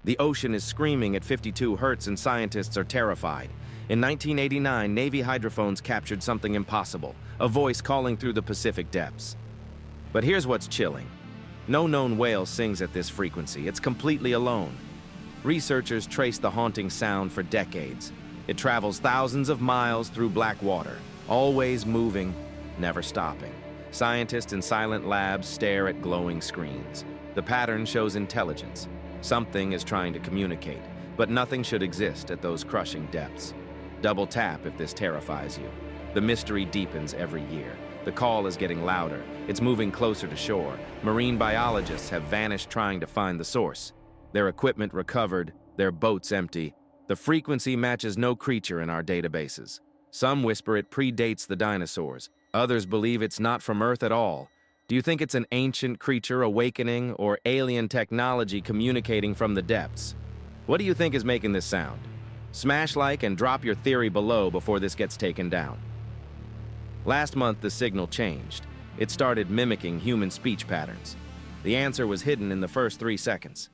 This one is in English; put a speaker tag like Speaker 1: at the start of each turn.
Speaker 1: The ocean is screaming at 52 hertz and scientists are terrified. In 1989, Navy hydrophones captured something impossible, a voice calling through the Pacific depths. But here's what's chilling. No known whale sings at this frequency. It's completely alone. Researchers trace the haunting sound for decades. It travels thousands of miles through black water, always moving, never stopping. Scientists in silent labs stare at glowing screens. The pattern shows intelligence. Something is trying to communicate, but nothing should exist at those crushing depths. Double tap if this terrifies you. The mystery deepens every year. The call is getting louder. It's moving closer to shore. Marine biologists have vanished trying to find the source. Their equipment recovered, their boats empty. The frequency matches no creature in our databases. Some whisper it predates the dinosaurs. Others believe it's not from Earth at all. Do you think it's an ancient creature awakening or alien technology communicating from the depths? What do you think is making this sound? Smash like and drop your theory below before this gets taken down. Last month, the signal changed. It started mimicking human speech patterns. The answer was hidden in the first 3 seconds.